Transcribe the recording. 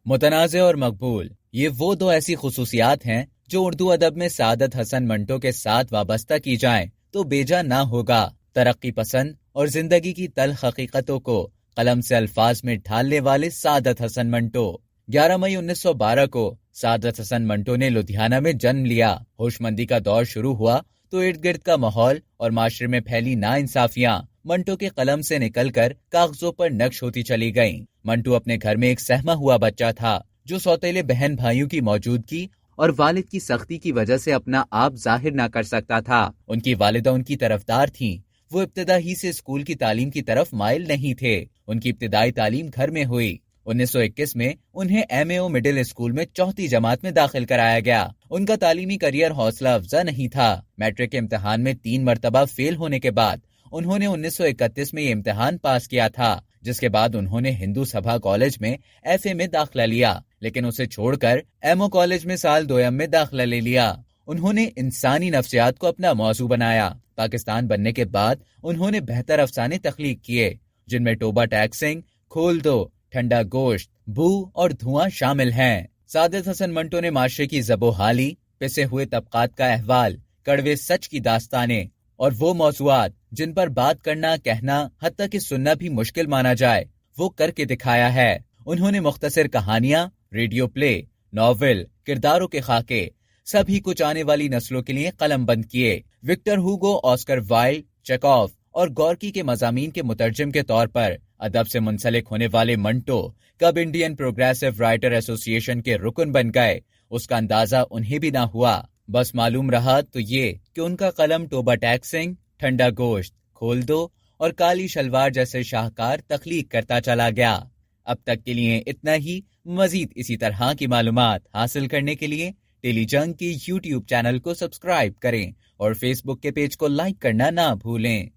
متنازع اور مقبول، یہ وہ دو ایسی خصوصیات ہیں جو اردو ادب میں سعادت حسن منٹو کے ساتھ وابستہ کی جائیں تو بیجا نہ ہوگا۔ ترقی پسند اور زندگی کی تلخ حقیقتوں کو قلم سے الفاظ میں ڈھالنے والے سعادت حسن منٹو۔ 11 مئی 1912 کو سعادت حسن منٹو نے لدھیانہ میں جنم لیا۔ ہوش مندی کا دور شروع ہوا تو ارد گرد کا ماحول اور معاشرے میں پھیلی ناانصافیاں منٹو کے قلم سے نکل کر کاغذوں پر نقش ہوتی چلی گئیں۔ منٹو اپنے گھر میں ایک سہما ہوا بچہ تھا جو سوتیلے بہن بھائیوں کی موجودگی اور والد کی سختی کی وجہ سے اپنا آپ ظاہر نہ کر سکتا تھا۔ ان کی والدہ ان کی طرفدار تھیں۔ وہ ابتدا ہی سے اسکول کی تعلیم کی طرف مائل نہیں تھے۔ ان کی ابتدائی تعلیم گھر میں ہوئی۔ 1921 میں انہیں ایم مڈل اسکول میں 4تھی جماعت میں داخل کرایا گیا۔ ان کا تعلیمی کیریئر حوصلہ افزا نہیں تھا۔ میٹرک کے امتحان میں 3 مرتبہ فیل ہونے کے بعد انہوں نے 1931 میں یہ امتحان پاس کیا تھا، جس کے بعد انہوں نے ہندو سبھا کالج میں FA میں داخلہ لیا، لیکن اسے چھوڑ کر MO کالج میں سال دویم میں داخلہ لے لیا۔ انہوں نے انسانی نفسیات کو اپنا موضوع بنایا۔ پاکستان بننے کے بعد انہوں نے بہتر افسانے تخلیق کیے، جن میں ٹوبہ ٹیک سنگھ، کھول دو، ٹھنڈا گوشت، بو اور دھواں شامل ہیں۔ سعادت حسن منٹو نے معاشرے کی زب و حالی، پسے ہوئے طبقات کا احوال، کڑوے سچ کی داستانیں اور وہ موضوعات جن پر بات کرنا، کہنا، حتیٰ کہ سننا بھی مشکل مانا جائے، وہ کر کے دکھایا ہے۔ انہوں نے مختصر کہانیاں، ریڈیو پلے، ناول، کرداروں کے خاکے، سبھی کچھ آنے والی نسلوں کے لیے قلم بند کیے۔ وکٹر ہوگو، آسکر وائلڈ، چیکوف اور گورکی کے مضامین کے مترجم کے طور پر ادب سے منسلک ہونے والے منٹو کب انڈین پروگریسو رائٹر ایسوسی ایشن کے رکن بن گئے، اس کا اندازہ انہیں بھی نہ ہوا۔ بس معلوم رہا تو یہ کہ ان کا قلم ٹوبہ ٹیک سنگھ، ٹھنڈا گوشت، کھول دو اور کالی شلوار جیسے شاہکار تخلیق کرتا چلا گیا۔ اب تک کے لیے اتنا ہی۔ مزید اسی طرح کی معلومات حاصل کرنے کے لیے ٹیلی جنگ کے YouTube چینل کو سبسکرائب کریں اور فیس بک کے پیج کو لائک کرنا نہ بھولیں۔